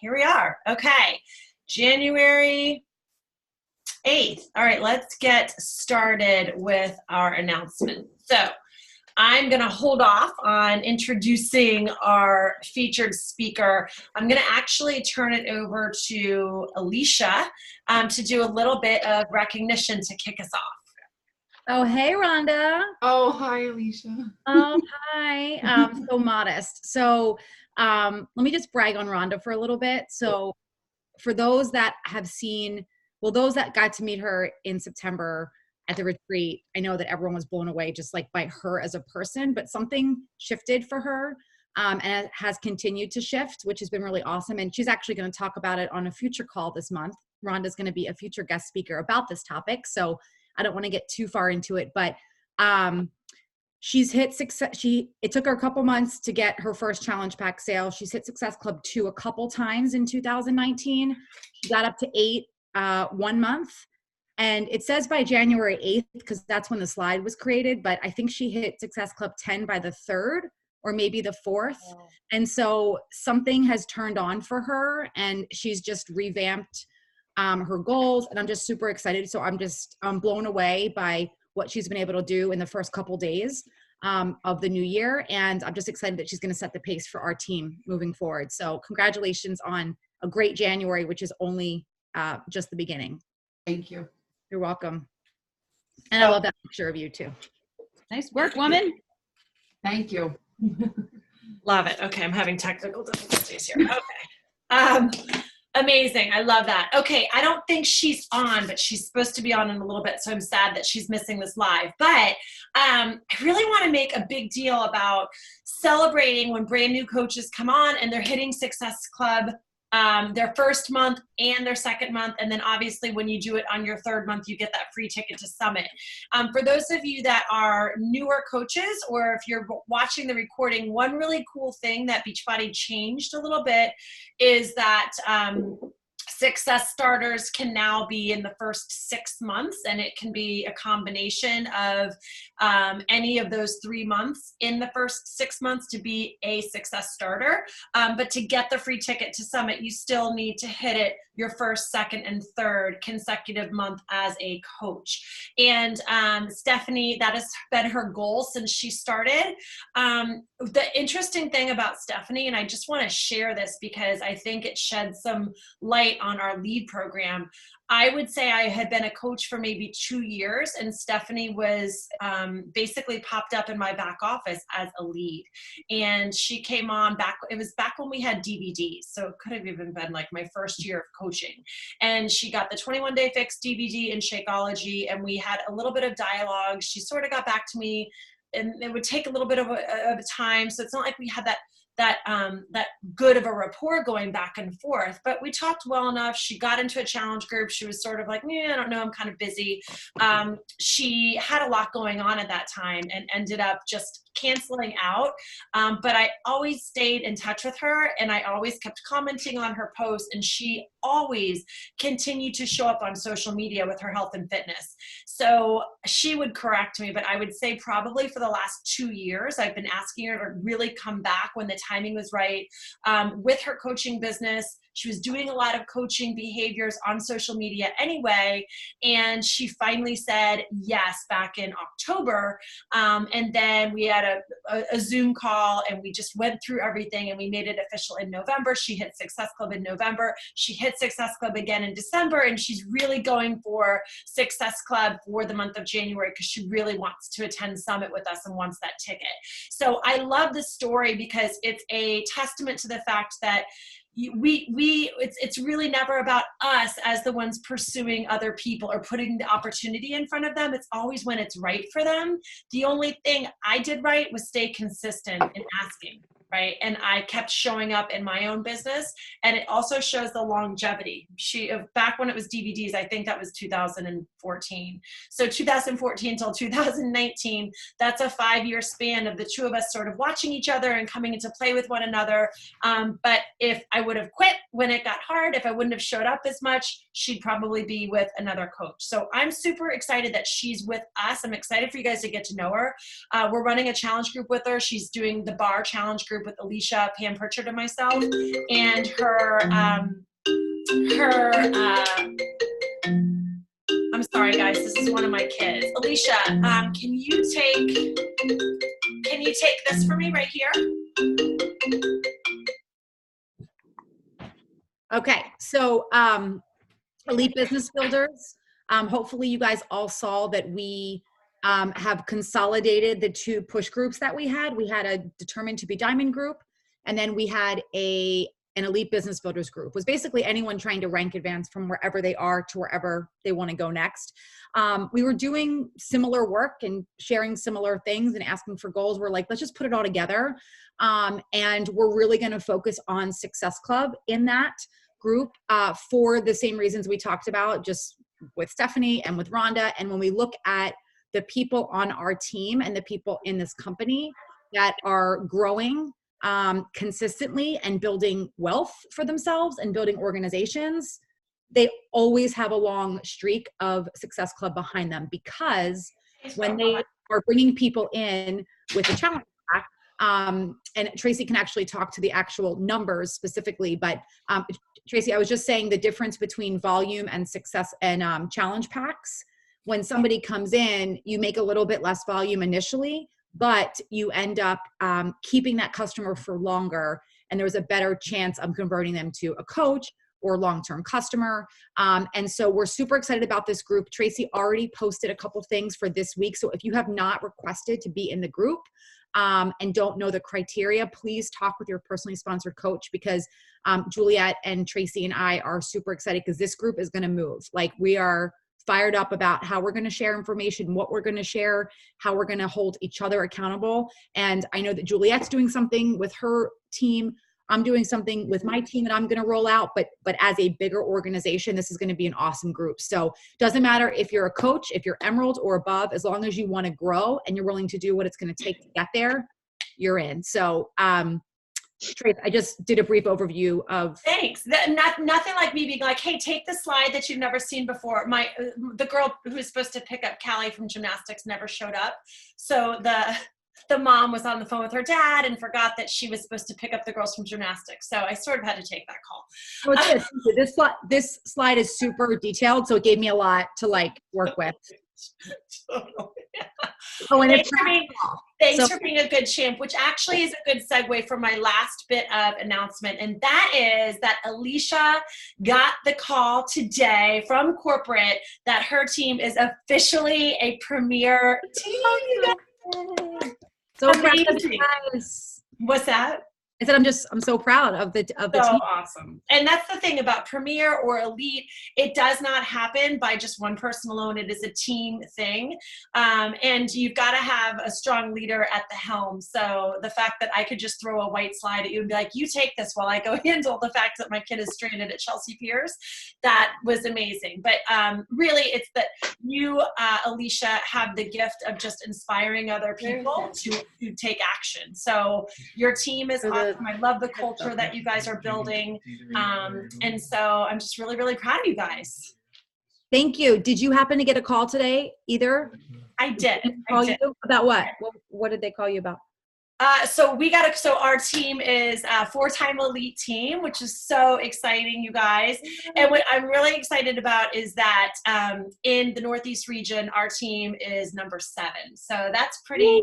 here we are. Okay, January 8th. All right, let's get started with our announcement. So I'm going to hold off on introducing our featured speaker. I'm going to actually turn it over to Alicia to do a little bit of recognition to kick us off. Oh, hey, Rhonda. Oh, hi, Alicia. Oh, hi. So modest. So let me just brag on Rhonda for a little bit. So for those that have seen, well, those that got to meet her in September at the retreat, I know that everyone was blown away just like by her as a person, but something shifted for her and it has continued to shift, which has been really awesome. And she's actually going to talk about it on a future call this month. Rhonda's going to be a future guest speaker about this topic. So I don't want to get too far into it, but she's hit success. It took her a couple months to get her first challenge pack sale. She's hit Success Club 2 a couple times in 2019. She got up to 8 1 month. And it says by January 8th, because that's when the slide was created, but I think she hit Success Club 10 by the 3rd or maybe the 4th. Oh. And so something has turned on for her and she's just revamped her goals. And I'm just super excited. So I'm blown away by what she's been able to do in the first couple days of the new year. And I'm just excited that she's going to set the pace for our team moving forward. So congratulations on a great January, which is only just the beginning. Thank you. You're welcome. And I love that picture of you too. Nice work, woman. Thank you. Love it. Okay, I'm having technical difficulties here. Okay. Amazing. I love that. Okay, I don't think she's on, but she's supposed to be on in a little bit, so I'm sad that she's missing this live. But I really want to make a big deal about celebrating when brand new coaches come on and they're hitting Success Club their first month and their second month. And then obviously when you do it on your third month, you get that free ticket to Summit. For those of you that are newer coaches, or if you're watching the recording, one really cool thing that Beachbody changed a little bit is that Success starters can now be in the first 6 months, and it can be a combination of any of those 3 months in the first 6 months to be a Success starter. But to get the free ticket to Summit, you still need to hit it your first, second, and third consecutive month as a coach. And Stephanie, that has been her goal since she started. The interesting thing about Stephanie, and I just want to share this because I think it sheds some light on our lead program. I would say I had been a coach for maybe 2 years, and Stephanie was basically popped up in my back office as a lead. And she came on it was back when we had DVDs, so it could have even been like my first year of coaching. And she got the 21-Day Fix DVD in Shakeology, and we had a little bit of dialogue. She sort of got back to me, and it would take a little bit of a time, so it's not like we had that good of a rapport going back and forth, but we talked well enough. She got into a challenge group. She was sort of like, I don't know, I'm kind of busy. She had a lot going on at that time and ended up just canceling out. But I always stayed in touch with her, and I always kept commenting on her posts, and she always continued to show up on social media with her health and fitness. So she would correct me, but I would say probably for the last 2 years, I've been asking her to really come back when the timing was right with her coaching business. She was doing a lot of coaching behaviors on social media anyway, and she finally said yes back in October. And then we had a Zoom call, and we just went through everything, and we made it official in November. She hit Success Club in November. She hit Success Club again in December, and she's really going for Success Club for the month of January because she really wants to attend Summit with us and wants that ticket. So I love this story because it's a testament to the fact that it's really never about us as the ones pursuing other people or putting the opportunity in front of them. It's always when it's right for them. The only thing I did right was stay consistent in asking, right? And I kept showing up in my own business, and it also shows the longevity. Back when it was DVDs, I think that was 2014. So 2014 till 2019, that's a 5-year span of the two of us sort of watching each other and coming into play with one another. But if I would have quit when it got hard, if I wouldn't have showed up as much, she'd probably be with another coach. So I'm super excited that she's with us. I'm excited for you guys to get to know her. We're running a challenge group with her. She's doing the bar challenge group with Alicia, Pam Pritchard, and myself. And I'm sorry guys, this is one of my kids. Alicia, can you take this for me right here? Okay, so Elite Business Builders, hopefully you guys all saw that we have consolidated the 2 push groups that we had. We had a Determined to be Diamond group, and then we had an Elite Business Builders group. It was basically anyone trying to rank advance from wherever they are to wherever they want to go next. We were doing similar work and sharing similar things and asking for goals. We're like, let's just put it all together. And we're really going to focus on Success Club in that group for the same reasons we talked about just with Stephanie and with Rhonda. And when we look at the people on our team and the people in this company that are growing consistently and building wealth for themselves and building organizations, they always have a long streak of Success Club behind them, because when they are bringing people in with a challenge pack, and Tracy can actually talk to the actual numbers specifically, but Tracy, I was just saying the difference between volume and success and challenge packs. When somebody comes in, you make a little bit less volume initially, but you end up keeping that customer for longer, and there's a better chance of converting them to a coach or long-term customer. And so we're super excited about this group. Tracy already posted a couple things for this week. So if you have not requested to be in the group and don't know the criteria, please talk with your personally sponsored coach, because Juliet and Tracy and I are super excited because this group is going to move. Like, we are fired up about how we're going to share information, what we're going to share, how we're going to hold each other accountable. And I know that Juliet's doing something with her team. I'm doing something with my team that I'm going to roll out, but as a bigger organization, this is going to be an awesome group. So doesn't matter if you're a coach, if you're Emerald or above, as long as you want to grow and you're willing to do what it's going to take to get there, you're in. So, Trace, I just did a brief overview of. Thanks. Nothing like me being like, hey, take the slide that you've never seen before. The girl who was supposed to pick up Callie from gymnastics never showed up. So the mom was on the phone with her dad and forgot that she was supposed to pick up the girls from gymnastics. So I sort of had to take that call. Oh, this slide is super detailed, so it gave me a lot to work with. Oh, and thanks for being a good champ, which actually is a good segue for my last bit of announcement. And that is that Alicia got the call today from corporate that her team is officially a premier team. So amazing. What's that? I said I'm so proud of the so team. Awesome. And that's the thing about Premier or Elite. It does not happen by just one person alone. It is a team thing. And you've got to have a strong leader at the helm. So the fact that I could just throw a white slide at you and be like, you take this while I go handle the fact that my kid is stranded at Chelsea Piers, that was amazing. But really, it's that you, Alicia, have the gift of just inspiring other people to take action. So your team is awesome. I love the culture that you guys are building. And so I'm just really, really proud of you guys. Thank you. Did you happen to get a call today either? I did. You about what? What did they call you about? So our team is a 4-time elite team, which is so exciting, you guys. And what I'm really excited about is that in the Northeast region, our team is number 7. So that's pretty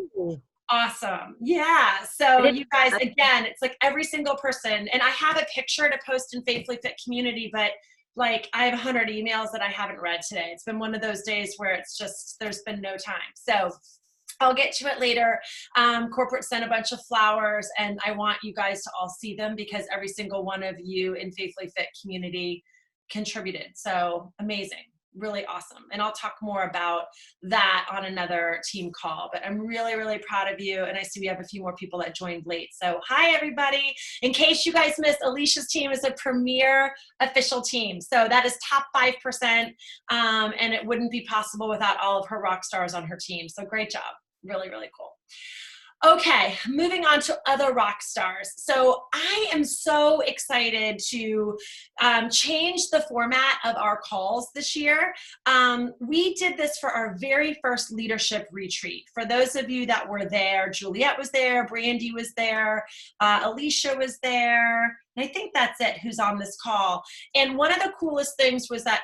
awesome. Yeah. So you guys, again, it's like every single person, and I have a picture to post in Faithfully Fit community, but I have 100 emails that I haven't read today. It's been one of those days where it's just, there's been no time. So I'll get to it later. Corporate sent a bunch of flowers, and I want you guys to all see them because every single one of you in Faithfully Fit community contributed. So amazing. Really awesome. And I'll talk more about that on another team call, but I'm really, really proud of you. And I see we have a few more people that joined late. So hi, everybody. In case you guys missed, Alicia's team is a premier official team. So that is top 5%. And it wouldn't be possible without all of her rock stars on her team. So great job. Really, really cool. Okay, moving on to other rock stars. So I am so excited to change the format of our calls this year. We did this for our very first leadership retreat. For those of you that were there, Juliet was there, Brandy was there, Alicia was there, and I think that's it who's on this call. And one of the coolest things was that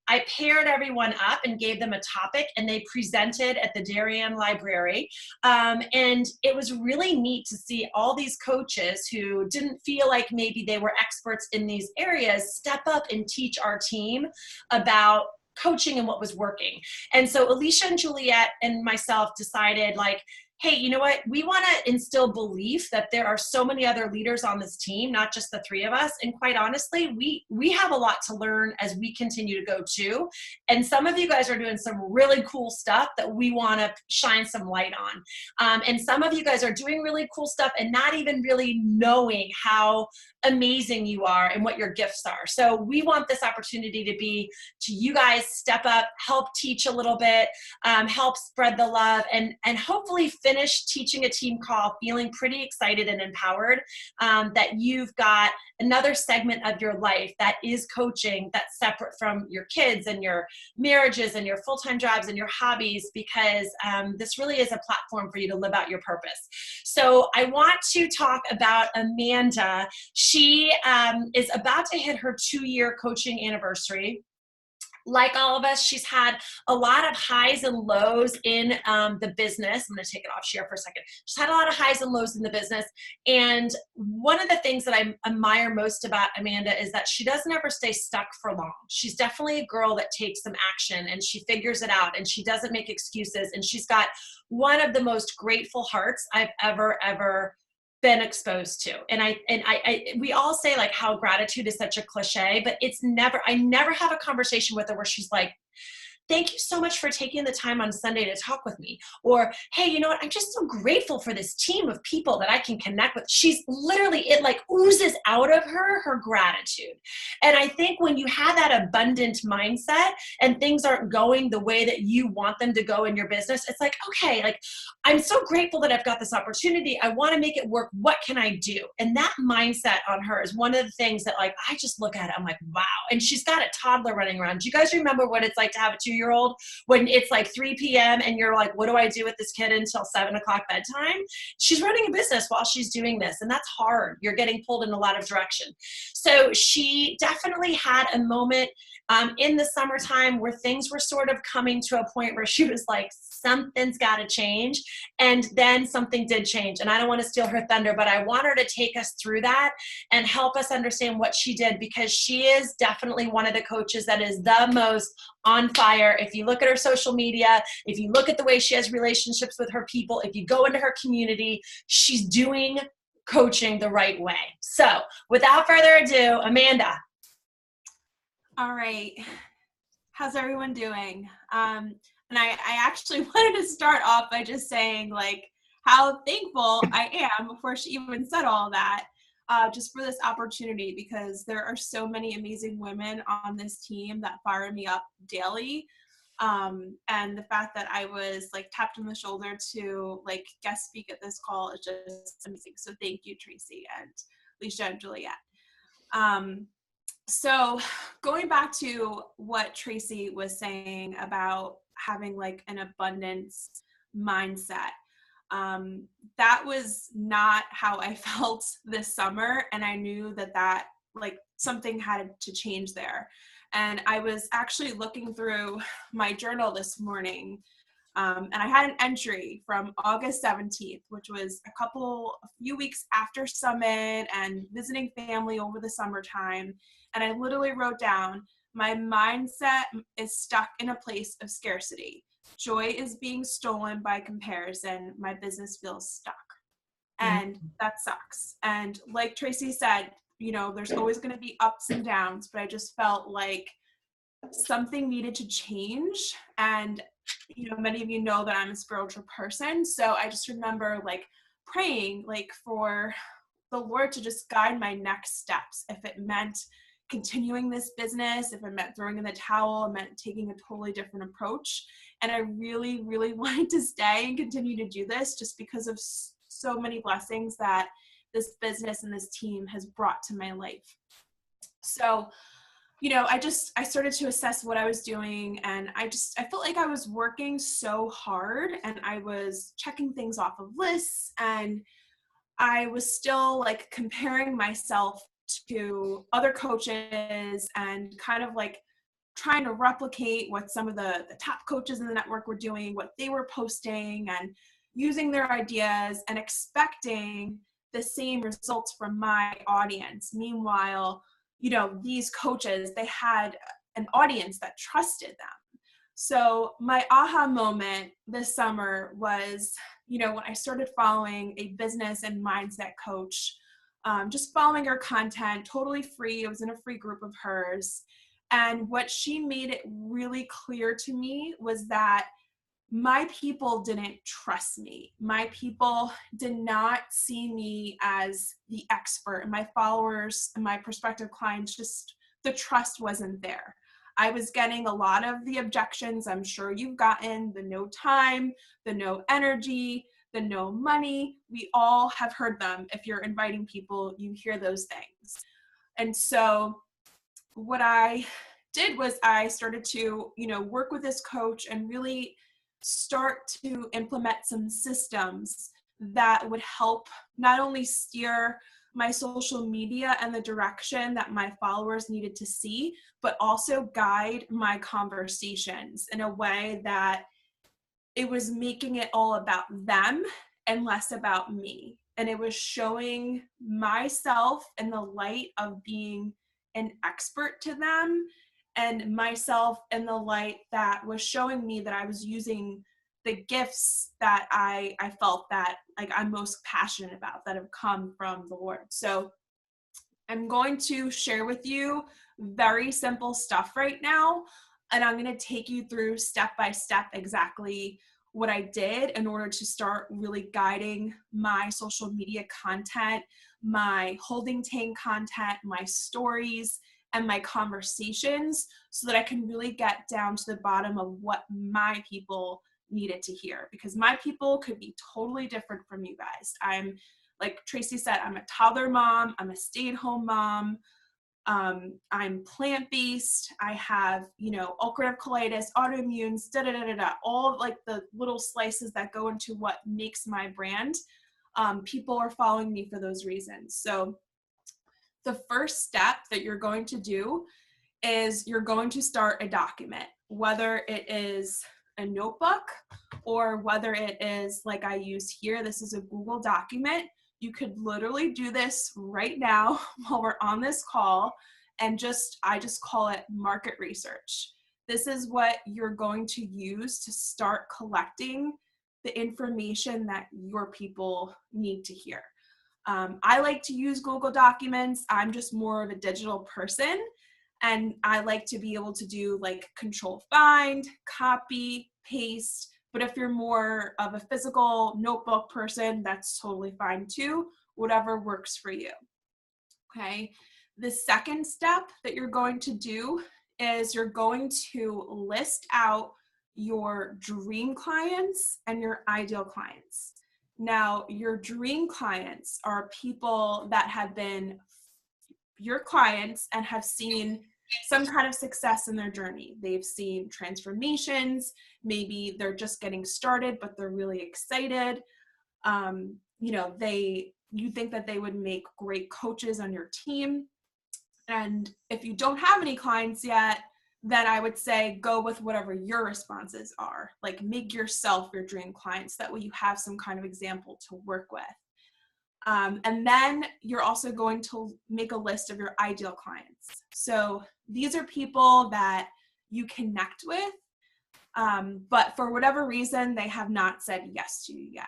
I paired everyone up and gave them a topic, and they presented at the Darien Library. And it was really neat to see all these coaches who didn't feel like maybe they were experts in these areas step up and teach our team about coaching and what was working. And so Alicia and Juliet and myself decided, like, hey, you know what? We want to instill belief that there are so many other leaders on this team, not just the three of us. And quite honestly, we have a lot to learn as we continue to go too. And some of you guys are doing some really cool stuff that we want to shine some light on. And some of you guys are doing really cool stuff and not even really knowing how amazing you are and what your gifts are. So we want this opportunity to you guys step up, help teach a little bit, help spread the love, and hopefully finish teaching a team call feeling pretty excited and empowered that you've got another segment of your life that is coaching that's separate from your kids and your marriages and your full-time jobs and your hobbies, because this really is a platform for you to live out your purpose. So I want to talk about Amanda. She is about to hit her 2-year coaching anniversary. Like all of us, she's had a lot of highs and lows in the business. I'm going to take it off share for a second. She's had a lot of highs and lows in the business. And one of the things that I admire most about Amanda is that she doesn't ever stay stuck for long. She's definitely a girl that takes some action and she figures it out and she doesn't make excuses. And she's got one of the most grateful hearts I've ever been exposed to. And we all say like how gratitude is such a cliche, but I never have a conversation with her where she's like, thank you so much for taking the time on Sunday to talk with me. Or, hey, you know what? I'm just so grateful for this team of people that I can connect with. She's literally, it like oozes out of her gratitude. And I think when you have that abundant mindset and things aren't going the way that you want them to go in your business, it's like, okay, like I'm so grateful that I've got this opportunity. I want to make it work. What can I do? And that mindset on her is one of the things that like, I just look at it, I'm like, wow. And she's got a toddler running around. Do you guys remember what it's like to have a 2-year-old when it's like 3 p.m. and you're like, what do I do with this kid until 7 o'clock bedtime? She's running a business while she's doing this. And that's hard. You're getting pulled in a lot of direction. So she definitely had a moment in the summertime where things were sort of coming to a point where she was like, something's got to change. And then something did change. And I don't want to steal her thunder, but I want her to take us through that and help us understand what she did, because she is definitely one of the coaches that is the most on fire. If you look at her social media, if you look at the way she has relationships with her people, if you go into her community, she's doing coaching the right way. So without further ado, Amanda. All right. How's everyone doing? And I actually wanted to start off by just saying like how thankful I am before she even said all that, just for this opportunity, because there are so many amazing women on this team that fire me up daily. And the fact that I was like tapped on the shoulder to like guest speak at this call is just amazing. So thank you, Tracy and Alicia and Juliet. So going back to what Tracy was saying about having like an abundance mindset, that was not how I felt this summer. And I knew that like something had to change there. And I was actually looking through my journal this morning, and I had an entry from August 17th, which was a few weeks after Summit and visiting family over the summertime. And I literally wrote down, my mindset is stuck in a place of scarcity. Joy is being stolen by comparison. My business feels stuck. And that sucks. And like Tracy said, you know, there's always going to be ups and downs, but I just felt like something needed to change. And, you know, many of you know that I'm a spiritual person. So I just remember like praying like for the Lord to just guide my next steps. If it meant, continuing this business, if it meant throwing in the towel, it meant taking a totally different approach. And I really, really wanted to stay and continue to do this just because of so many blessings that this business and this team has brought to my life. So, you know, I started to assess what I was doing, and I felt like I was working so hard, and I was checking things off of lists, and I was still like comparing myself to other coaches and kind of like trying to replicate what some of the top coaches in the network were doing, what they were posting, and using their ideas and expecting the same results from my audience. Meanwhile, you know, these coaches, they had an audience that trusted them. So my aha moment this summer was, you know, when I started following a business and mindset coach, just following her content, totally free. I was in a free group of hers. And what she made it really clear to me was that my people didn't trust me. My people did not see me as the expert. And my followers and my prospective clients, just the trust wasn't there. I was getting a lot of the objections I'm sure you've gotten, the no time, the no energy, the no money. We all have heard them. If you're inviting people, you hear those things. And so what I did was I started to, you know, work with this coach and really start to implement some systems that would help not only steer my social media and the direction that my followers needed to see, but also guide my conversations in a way that it was making it all about them and less about me. And it was showing myself in the light of being an expert to them, and myself in the light that was showing me that I was using the gifts that I felt that like I'm most passionate about that have come from the Lord. So I'm going to share with you very simple stuff right now, and I'm going to take you through step by step exactly what I did in order to start really guiding my social media content, my holding tank content, my stories, and my conversations, so that I can really get down to the bottom of what my people needed to hear, because my people could be totally different from you guys. I'm, like Tracy said, I'm a toddler mom, I'm a stay-at-home mom, I'm plant-based, I have, you know, ulcerative colitis, autoimmunes, all like the little slices that go into what makes my brand. People are following me for those reasons. So the first step that you're going to do is you're going to start a document, whether it is a notebook or whether it is like I use here. This is a Google document. You could literally do this right now while we're on this call, and I just call it market research. This is what you're going to use to start collecting the information that your people need to hear. I like to use Google Documents. I'm just more of a digital person, and I like to be able to do like control find, copy, paste. But if you're more of a physical notebook person, that's totally fine too, whatever works for you. Okay. The second step that you're going to do is you're going to list out your dream clients and your ideal clients. Now, your dream clients are people that have been your clients and have seen some kind of success in their journey. They've seen transformations. Maybe they're just getting started, but they're really excited. You know, you think that they would make great coaches on your team. And if you don't have any clients yet, then I would say go with whatever your responses are. Like, make yourself your dream clients. That way you have some kind of example to work with. And then you're also going to make a list of your ideal clients. So these are people that you connect with, but for whatever reason, they have not said yes to you yet.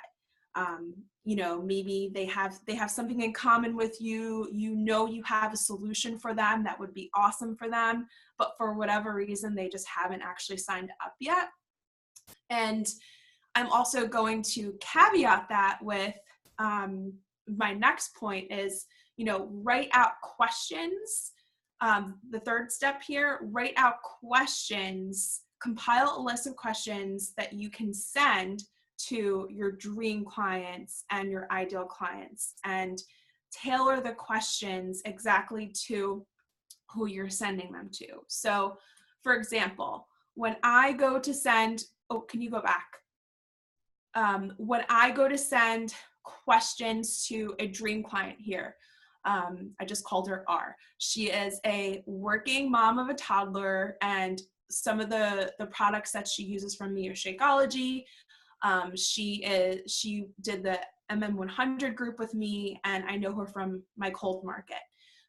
You know, maybe they have something in common with you. You know, you have a solution for them that would be awesome for them, but for whatever reason, they just haven't actually signed up yet. And I'm also going to caveat that with, my next point is, you know, write out questions The third step here, write out questions, compile a list of questions that you can send to your dream clients and your ideal clients, and tailor the questions exactly to who you're sending them to. So, for example, when I go to send, can you go back? When I go to send questions to a dream client here, I just called her R. She is a working mom of a toddler, and some of the products that she uses from me are Shakeology. She did the MM100 group with me, and I know her from my cold market.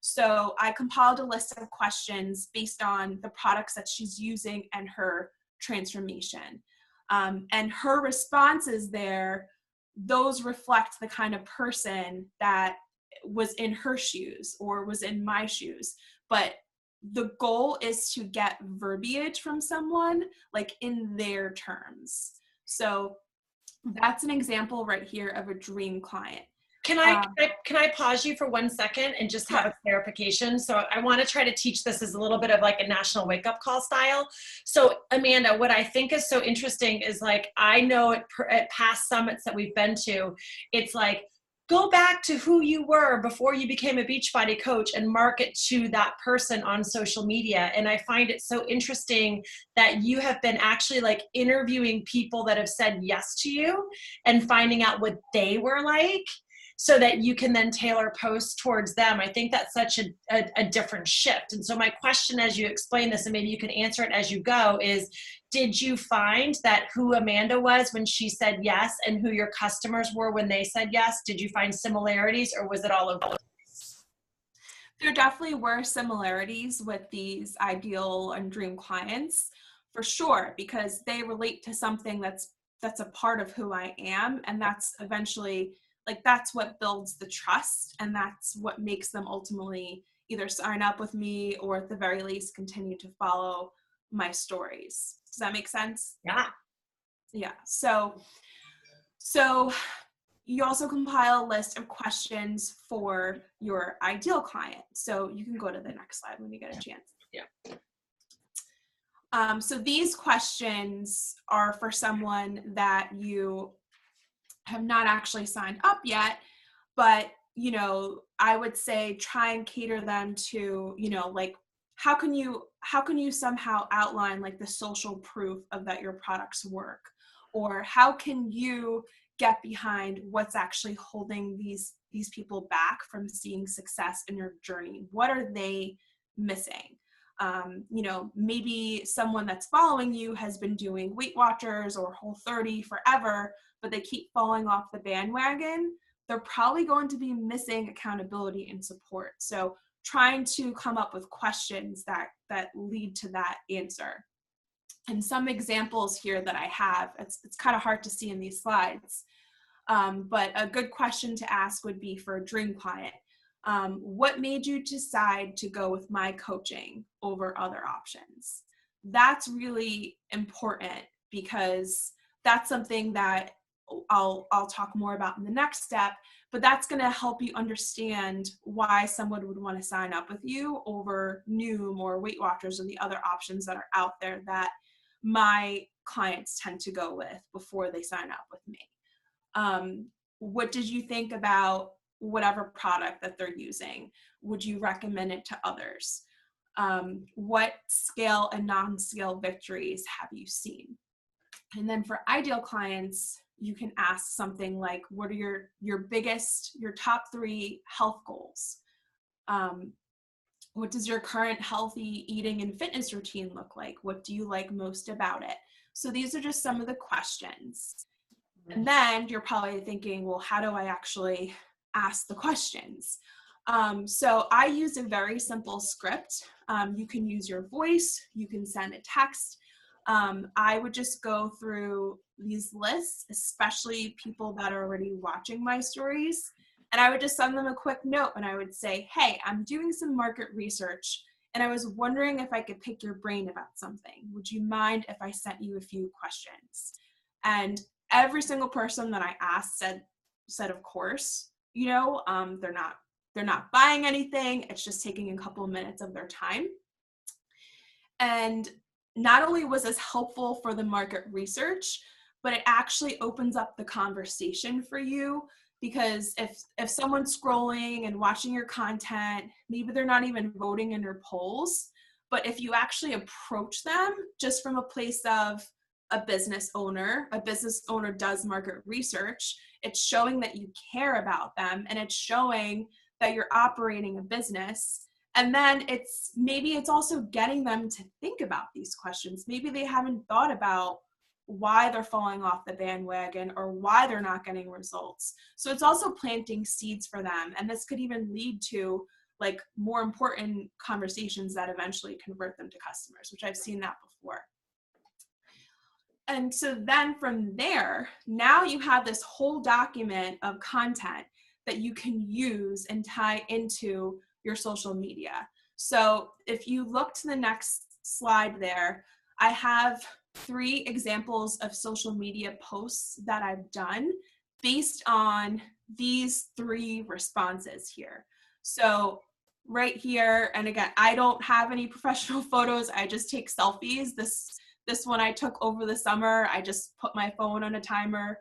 So I compiled a list of questions based on the products that she's using and her transformation. And her responses there, those reflect the kind of person that was in her shoes or was in my shoes. But the goal is to get verbiage from someone like in their terms. So that's an example right here of a dream client. Can I pause you for 1 second and just have a clarification? So I want to try to teach this as a little bit of like a national wake up call style. So Amanda, what I think is so interesting is like, I know at past summits that we've been to, it's like, go back to who you were before you became a Beachbody coach and market to that person on social media. And I find it so interesting that you have been actually like interviewing people that have said yes to you and finding out what they were like, so that you can then tailor posts towards them. I think that's such a different shift. And so my question as you explain this, and maybe you can answer it as you go, is did you find that who Amanda was when she said yes and who your customers were when they said yes? Did you find similarities, or was it all over? There definitely were similarities with these ideal and dream clients, for sure, because they relate to something that's a part of who I am, and that's eventually, like, that's what builds the trust, and that's what makes them ultimately either sign up with me or at the very least continue to follow my stories. Does that make sense? Yeah. Yeah. So you also compile a list of questions for your ideal client. So you can go to the next slide when you get a chance. Yeah. So these questions are for someone that you have not actually signed up yet, but, you know, I would say try and cater them to, you know, like, how can you somehow outline like the social proof of that your products work? Or how can you get behind what's actually holding these people back from seeing success in your journey? What are they missing? You know, maybe someone that's following you has been doing Weight Watchers or Whole30 forever, but they keep falling off the bandwagon. They're probably going to be missing accountability and support. So trying to come up with questions that lead to that answer. And some examples here that I have, it's kind of hard to see in these slides, but a good question to ask would be for a dream client. What made you decide to go with my coaching over other options? That's really important, because that's something that I'll talk more about in the next step, but that's going to help you understand why someone would want to sign up with you over Noom or Weight Watchers or the other options that are out there that my clients tend to go with before they sign up with me. What did you think about whatever product that they're using? Would you recommend it to others? What scale and non-scale victories have you seen? And then for ideal clients, you can ask something like, what are your top 3 health goals? What does your current healthy eating and fitness routine look like? What do you like most about it? So these are just some of the questions. And then you're probably thinking, well, how do I actually ask the questions? So I use a very simple script. You can use your voice, you can send a text. I would just go through these lists, especially people that are already watching my stories, and I would just send them a quick note, and I would say, hey, I'm doing some market research, and I was wondering if I could pick your brain about something. Would you mind if I sent you a few questions? And every single person that I asked said of course. You know, they're They're not buying anything. It's just taking a couple of minutes of their time. And not only was this helpful for the market research, but it actually opens up the conversation for you, because if someone's scrolling and watching your content, maybe they're not even voting in your polls, but if you actually approach them just from a place of a business owner does market research, it's showing that you care about them, and it's showing that you're operating a business. And then maybe it's also getting them to think about these questions. Maybe they haven't thought about why they're falling off the bandwagon or why they're not getting results. So it's also planting seeds for them. And this could even lead to like more important conversations that eventually convert them to customers, which I've seen that before. And so then from there, now you have this whole document of content that you can use and tie into your social media. So if you look to the next slide there, I have 3 examples of social media posts that I've done based on these 3 responses here. So right here, and again, I don't have any professional photos. I just take selfies. This one I took over the summer. I just put my phone on a timer.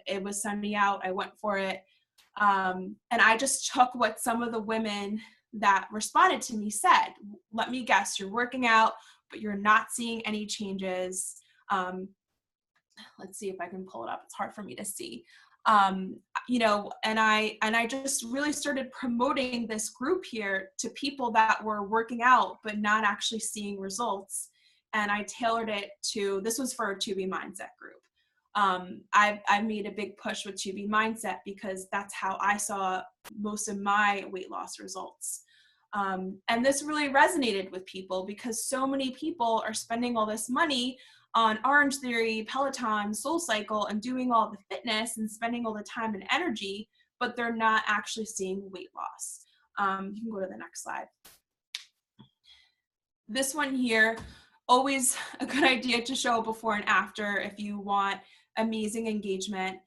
It was sunny out. I went for it. And I just took what some of the women that responded to me said. Let me guess, you're working out, but you're not seeing any changes. Let's see if I can pull it up. It's hard for me to see. You know, and I just really started promoting this group here to people that were working out, but not actually seeing results. And I tailored it to, this was for a 2B Mindset group. I made a big push with 2B Mindset because that's how I saw most of my weight loss results. And this really resonated with people because so many people are spending all this money on Orange Theory, Peloton, SoulCycle, and doing all the fitness and spending all the time and energy, but they're not actually seeing weight loss. You can go to the next slide. This one here, always a good idea to show before and after if you want amazing engagement.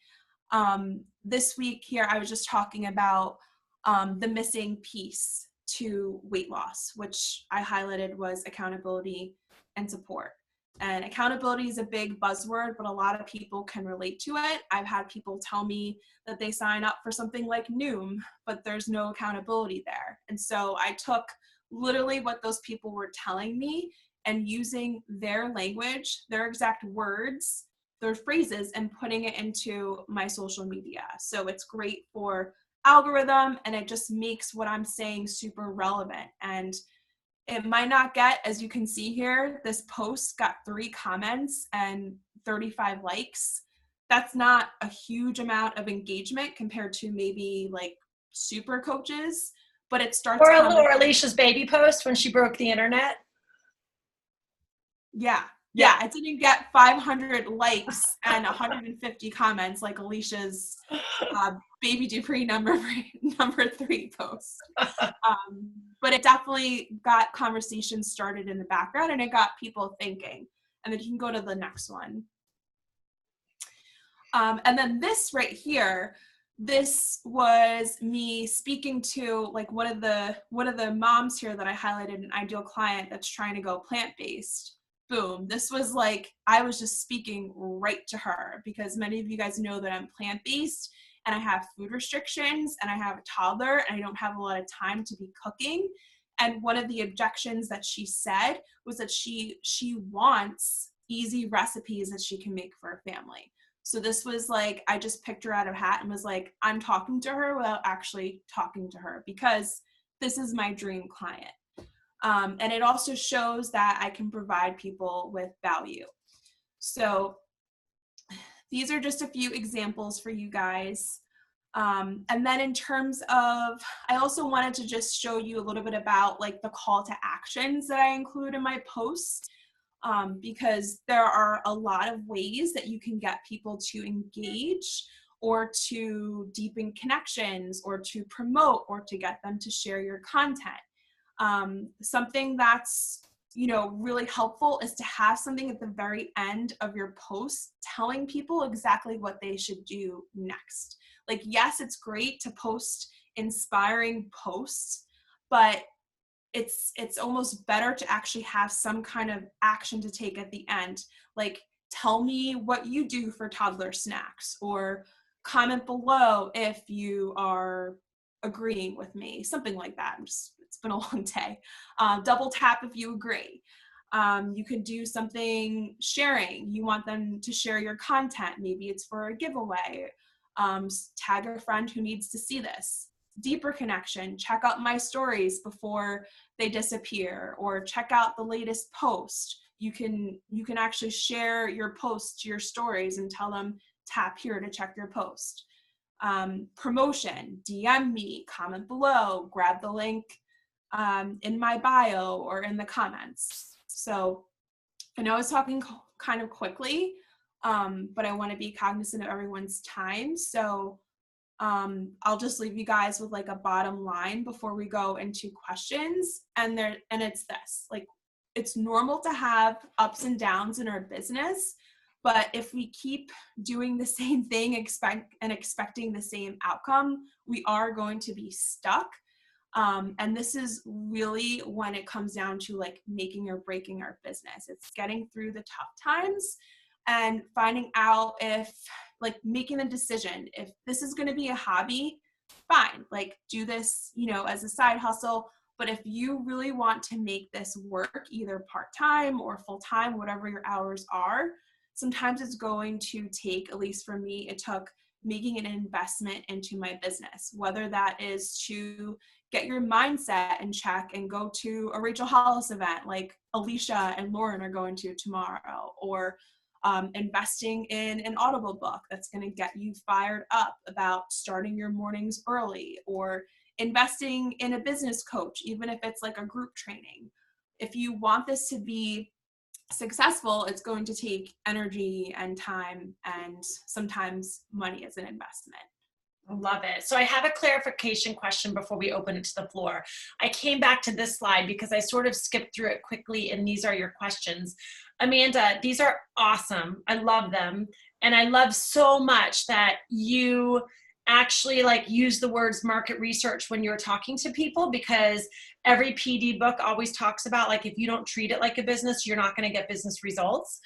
This week here, I was just talking about the missing piece to weight loss, which I highlighted was accountability and support. And accountability is a big buzzword, but a lot of people can relate to it. I've had people tell me that they sign up for something like Noom, but there's no accountability there. And so I took literally what those people were telling me and using their language, their exact words, their phrases, and putting it into my social media. So it's great for algorithm, and it just makes what I'm saying super relevant. And it might not get, as you can see here, this post got 3 comments and 35 likes. That's not a huge amount of engagement compared to maybe like super coaches, but it starts. Or Alicia's baby post when she broke the internet. Yeah. It didn't get 500 likes and 150 comments like Alicia's Baby Dupree number 3 post. But it definitely got conversations started in the background, and it got people thinking. And then you can go to the next one. And then this right here, this was me speaking to like one of the moms here that I highlighted, an ideal client that's trying to go plant-based. Boom. This was like, I was just speaking right to her because many of you guys know that I'm plant-based and I have food restrictions and I have a toddler and I don't have a lot of time to be cooking. And one of the objections that she said was that she wants easy recipes that she can make for her family. So this was like, I just picked her out of a hat and was like, I'm talking to her without actually talking to her because this is my dream client. And it also shows that I can provide people with value. So these are just a few examples for you guys. And then in terms of, I also wanted to just show you a little bit about like the call to actions that I include in my posts, because there are a lot of ways that you can get people to engage or to deepen connections or to promote or to get them to share your content. Something that's, really helpful is to have something at the very end of your post telling people exactly what they should do next. Like, yes, it's great to post inspiring posts, but it's almost better to actually have some kind of action to take at the end. Like, tell me what you do for toddler snacks, or comment below if you are agreeing with me, something like that. It's been a long day. Double tap if you agree. You could do something sharing. You want them to share your content. Maybe it's for a giveaway. Tag a friend who needs to see this. Deeper connection. Check out my stories before they disappear, or check out the latest post. You can actually share your post to your stories and tell them, tap here to check your post. Promotion, DM me, comment below, grab the link in my bio or in the comments. So I know I was talking kind of quickly, but I want to be cognizant of everyone's time. So I'll just leave you guys with like a bottom line before we go into questions. And it's this, like, it's normal to have ups and downs in our business, but if we keep doing the same thing, expecting the same outcome, we are going to be stuck. And this is really when it comes down to like making or breaking our business. It's getting through the tough times and finding out if, like, making a decision, if this is going to be a hobby, fine, like, do this, as a side hustle. But if you really want to make this work, either part-time or full-time, whatever your hours are, sometimes it's going to take, at least for me, it took making an investment into my business, whether that is to get your mindset in check and go to a Rachel Hollis event like Alicia and Lauren are going to tomorrow, or investing in an Audible book that's going to get you fired up about starting your mornings early, or investing in a business coach, even if it's like a group training. If you want this to be successful, it's going to take energy and time and sometimes money as an investment. I love it. So I have a clarification question before we open it to the floor. I came back to this slide because I sort of skipped through it quickly, and these are your questions. Amanda, these are awesome. I love them. And I love so much that you actually like use the words market research when you're talking to people, because every PD book always talks about, like, if you don't treat it like a business, you're not going to get business results.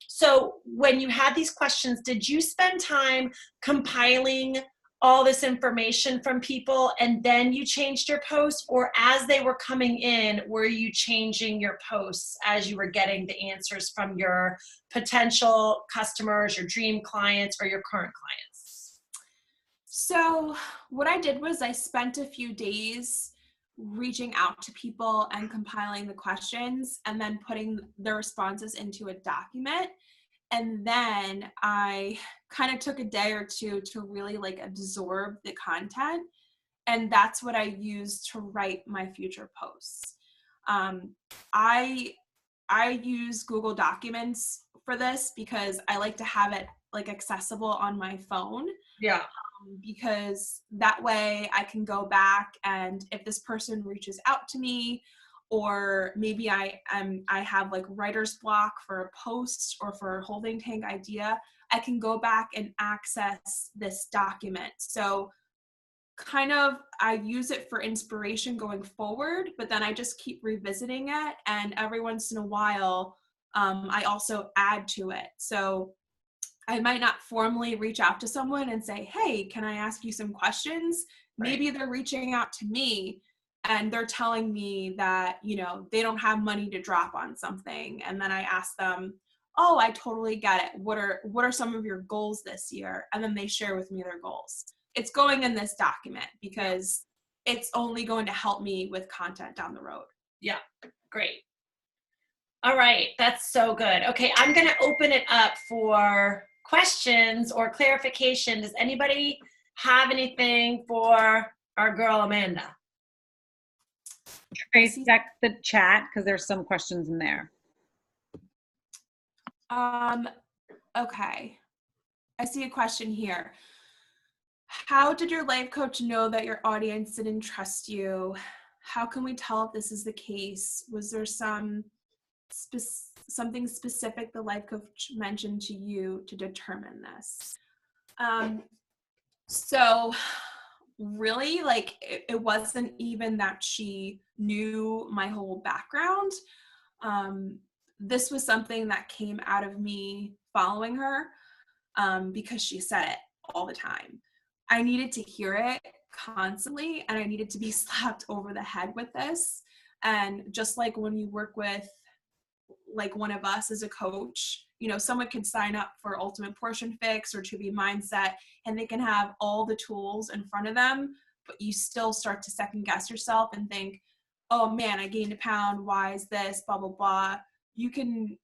So when you had these questions, did you spend time compiling all this information from people and then you changed your posts, or as they were coming in, were you changing your posts as you were getting the answers from your potential customers, your dream clients, or your current clients? So what I did was I spent a few days reaching out to people and compiling the questions and then putting the responses into a document. And then I kind of took a day or two to really like absorb the content. And that's what I use to write my future posts. I use Google Documents for this because I like to have it like accessible on my phone. Yeah. Because that way I can go back, and if this person reaches out to me, or maybe I have like writer's block for a post or for a holding tank idea, I can go back and access this document. So kind of I use it for inspiration going forward, but then I just keep revisiting it, and every once in a while I also add to it. So I might not formally reach out to someone and say, hey, can I ask you some questions? Right. Maybe they're reaching out to me and they're telling me that, they don't have money to drop on something. And then I ask them, oh, I totally get it. What are some of your goals this year? And then they share with me their goals. It's going in this document because it's only going to help me with content down the road. Yeah, great. All right, that's so good. Okay, I'm going to open it up for questions or clarification. Does anybody have anything for our girl Amanda? Trace, check the chat because there's some questions in there. Okay. I see a question here. How did your life coach know that your audience didn't trust you? How can we tell if this is the case? Was there something specific the life coach mentioned to you to determine this? So really, like, it wasn't even that she knew my whole background. This was something that came out of me following her, because she said it all the time. I needed to hear it constantly, and I needed to be slapped over the head with this. And just like when you work with like one of us as a coach, you know, someone can sign up for Ultimate Portion Fix or To Be Mindset, and they can have all the tools in front of them, but you still start to second guess yourself and think, oh man, I gained a pound. Why is this? Blah, blah, blah. You can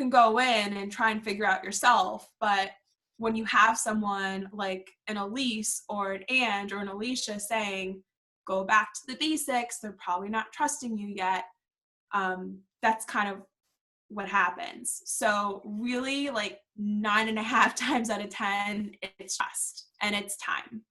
go in and try and figure out yourself. But when you have someone like an Elise or an And or an Alicia saying, go back to the basics, they're probably not trusting you yet. That's kind of what happens. So really, like 9.5 times out of 10, it's trust and it's time.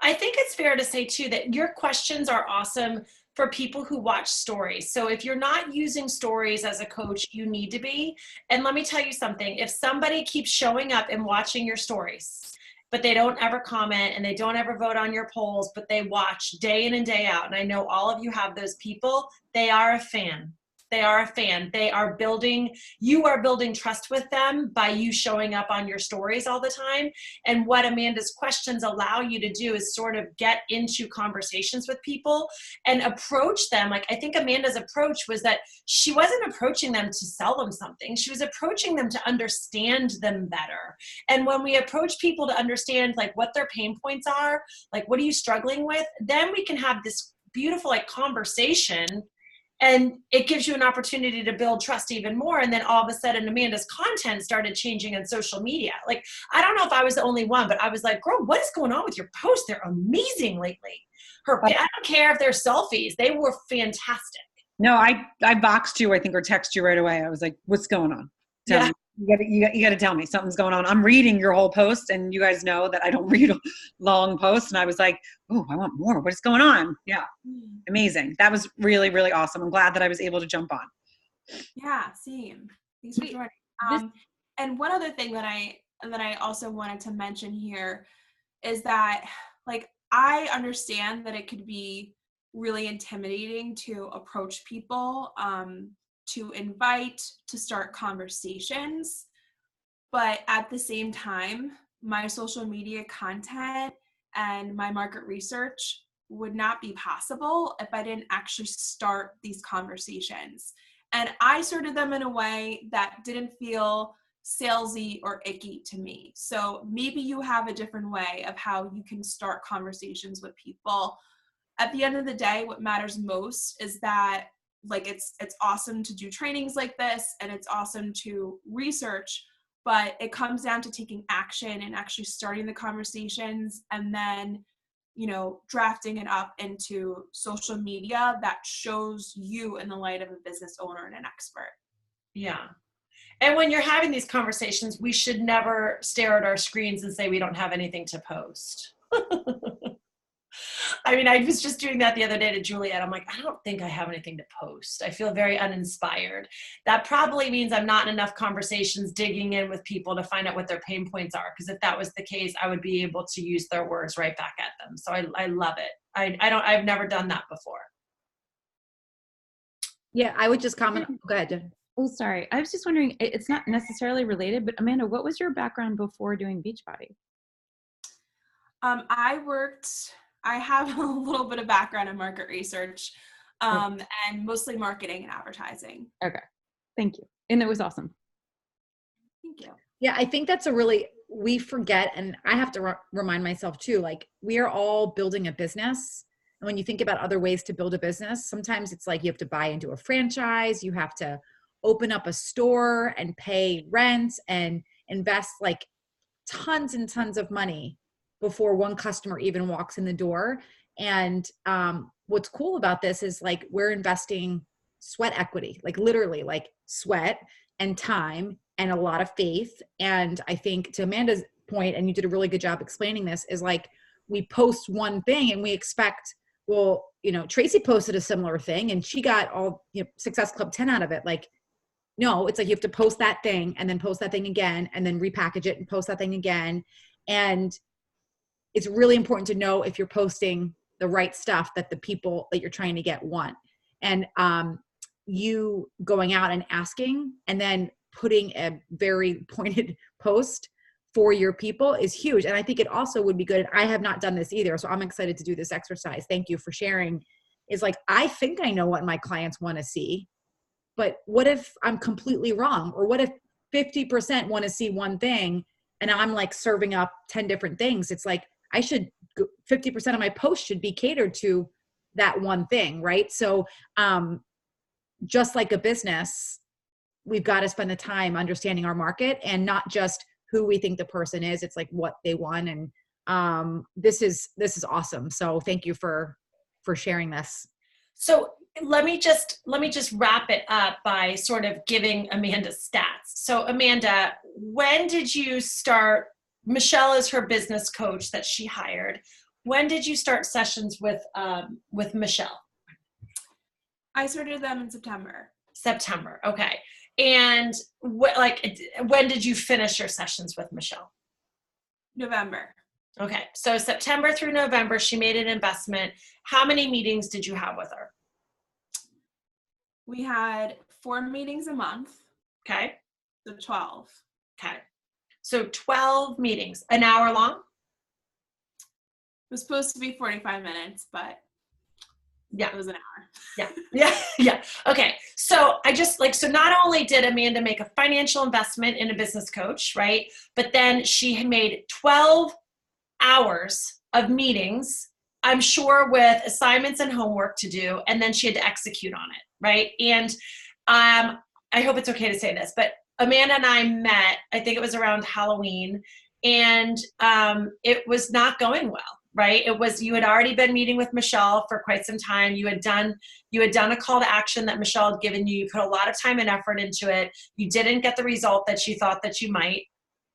I think it's fair to say too that your questions are awesome for people who watch stories. So if you're not using stories as a coach, you need to be. And let me tell you something, if somebody keeps showing up and watching your stories, but they don't ever comment and they don't ever vote on your polls, but they watch day in and day out, and I know all of you have those people, they are a fan. They are a fan. You are building trust with them by you showing up on your stories all the time. And what Amanda's questions allow you to do is sort of get into conversations with people and approach them. Like, I think Amanda's approach was that she wasn't approaching them to sell them something. She was approaching them to understand them better. And when we approach people to understand like what their pain points are, like what are you struggling with, then we can have this beautiful like conversation. And it gives you an opportunity to build trust even more. And then all of a sudden, Amanda's content started changing on social media. Like, I don't know if I was the only one, but I was like, girl, what is going on with your posts? They're amazing lately. I don't care if they're selfies. They were fantastic. No, I boxed you, I think, or text you right away. I was like, what's going on? Tell me. You got to tell me something's going on. I'm reading your whole post, and you guys know that I don't read long posts. And I was like, oh, I want more. What is going on? Yeah. Amazing. That was really, really awesome. I'm glad that I was able to jump on. Yeah, same. Thanks for joining. And one other thing that I also wanted to mention here is that, like, I understand that it could be really intimidating to approach people, to invite, to start conversations. But at the same time, my social media content and my market research would not be possible if I didn't actually start these conversations. And I started them in a way that didn't feel salesy or icky to me. So maybe you have a different way of how you can start conversations with people. At the end of the day, what matters most is that, like, it's awesome to do trainings like this, and it's awesome to research, but it comes down to taking action and actually starting the conversations, and then, you know, drafting it up into social media that shows you in the light of a business owner and an expert. Yeah. And when you're having these conversations, we should never stare at our screens and say we don't have anything to post. I mean, I was just doing that the other day to Juliet. I'm like, I don't think I have anything to post. I feel very uninspired. That probably means I'm not in enough conversations digging in with people to find out what their pain points are. Because if that was the case, I would be able to use their words right back at them. So I love it. I've never done that before. Yeah, I would just comment. Go ahead, Jen. Oh, sorry. I was just wondering, it's not necessarily related, but Amanda, what was your background before doing Beachbody? I have a little bit of background in market research, and mostly marketing and advertising. Okay. Thank you. And it was awesome. Thank you. Yeah, I think that's we forget, and I have to remind myself too, like, we are all building a business. And when you think about other ways to build a business, sometimes it's like you have to buy into a franchise, you have to open up a store and pay rent and invest like tons and tons of money before one customer even walks in the door. And what's cool about this is, like, we're investing sweat equity, like literally like sweat and time and a lot of faith. And I think, to Amanda's point, and you did a really good job explaining this, is like, we post one thing and we expect, well, you know, Tracy posted a similar thing and she got all, you know, Success Club 10 out of it. Like, no, it's like you have to post that thing and then post that thing again and then repackage it and post that thing again. And it's really important to know if you're posting the right stuff that the people that you're trying to get want. And you going out and asking and then putting a very pointed post for your people is huge. And I think it also would be good. I have not done this either, so I'm excited to do this exercise. Thank you for sharing. Is like, I think I know what my clients want to see, but what if I'm completely wrong? Or what if 50% want to see one thing and I'm like serving up 10 different things? It's like, 50% of my posts should be catered to that one thing, right? So just like a business, we've got to spend the time understanding our market and not just who we think the person is. It's like what they want. And this is awesome. So thank you for sharing this. So let me just wrap it up by sort of giving Amanda stats. So Amanda, when did you start? Michelle is her business coach that she hired. When did you start sessions with Michelle? I started them in September. September. Okay. And when did you finish your sessions with Michelle? November. Okay. So September through November, she made an investment. How many meetings did you have with her? We had 4 meetings a month. Okay. So 12. Okay. So 12 meetings, an hour long? It was supposed to be 45 minutes, but yeah, it was an hour. Yeah. Okay. So so not only did Amanda make a financial investment in a business coach, right? But then she had made 12 hours of meetings, I'm sure with assignments and homework to do, and then she had to execute on it, right? And I hope it's okay to say this, but Amanda and I met, I think it was around Halloween, and it was not going well, right? It was, you had already been meeting with Michelle for quite some time. You had done a call to action that Michelle had given you. You put a lot of time and effort into it. You didn't get the result that you thought that you might.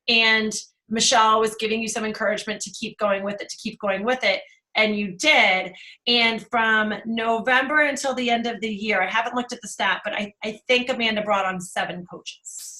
And Michelle was giving you some encouragement to keep going with it. And you did. And from November until the end of the year, I haven't looked at the stat, but I think Amanda brought on 7 coaches.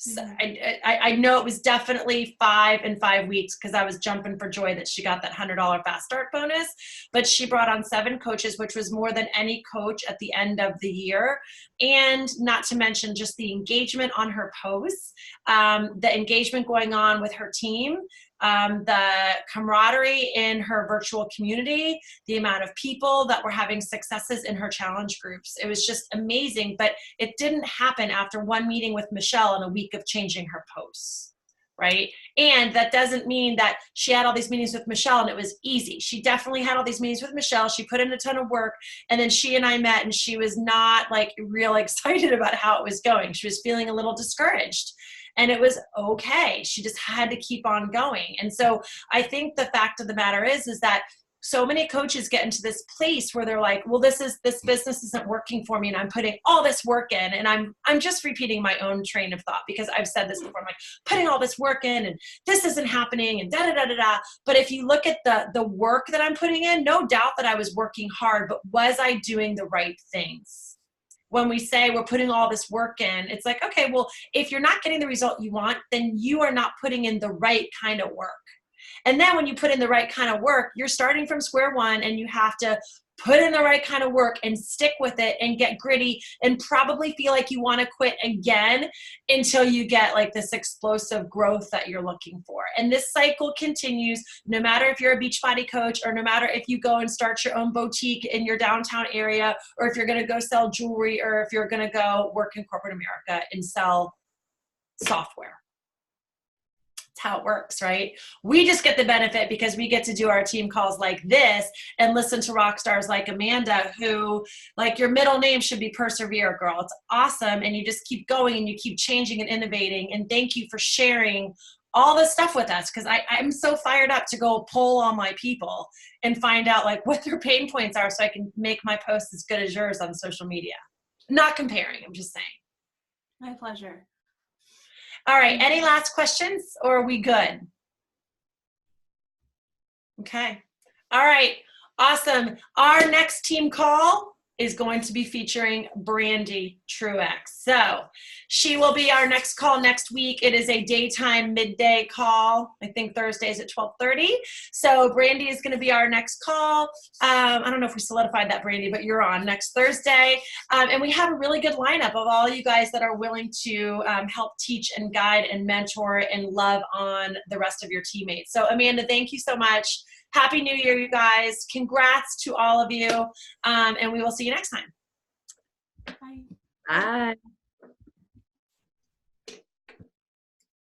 So I know it was definitely 5 in 5 weeks because I was jumping for joy that she got that $100 fast start bonus, but she brought on 7 coaches, which was more than any coach at the end of the year. And not to mention just the engagement on her posts, the engagement going on with her team, the camaraderie in her virtual community, the amount of people that were having successes in her challenge groups. It was just amazing, but it didn't happen after one meeting with Michelle in a week of changing her posts, right? And that doesn't mean that she had all these meetings with Michelle and it was easy. She definitely had all these meetings with Michelle. She put in a ton of work, and then she and I met, and she was not like real excited about how it was going. She was feeling a little discouraged. And it was okay. She just had to keep on going. And so I think the fact of the matter is that so many coaches get into this place where they're like, well, this business isn't working for me, and I'm putting all this work in, and I'm just repeating my own train of thought because I've said this before. I'm like, putting all this work in, and this isn't happening, and da-da-da-da-da. But if you look at the work that I'm putting in, no doubt that I was working hard, but was I doing the right things? When we say we're putting all this work in, it's like, okay, well, if you're not getting the result you want, then you are not putting in the right kind of work. And then when you put in the right kind of work, you're starting from square one, and you have to put in the right kind of work and stick with it and get gritty and probably feel like you want to quit again until you get like this explosive growth that you're looking for. And this cycle continues no matter if you're a Beachbody coach, or no matter if you go and start your own boutique in your downtown area, or if you're going to go sell jewelry, or if you're going to go work in corporate America and sell software. How it works, right? We just get the benefit because we get to do our team calls like this and listen to rock stars like Amanda, who, like, your middle name should be Persevere, girl. It's awesome. And you just keep going and you keep changing and innovating. And thank you for sharing all this stuff with us, because I'm so fired up to go poll all my people and find out like what their pain points are so I can make my posts as good as yours on social media. Not comparing, I'm just saying. My pleasure. All right, any last questions, or are we good? Okay. All right, awesome. Our next team call is going to be featuring Brandy Truex. So she will be our next call next week. It is a daytime midday call. I think Thursdays at 12:30. So Brandy is going to be our next call. I don't know if we solidified that, Brandy, but you're on next Thursday. And we have a really good lineup of all you guys that are willing to help teach and guide and mentor and love on the rest of your teammates. So Amanda, thank you so much. Happy New Year, you guys. Congrats to all of you. And we will see you next time. Bye. Bye.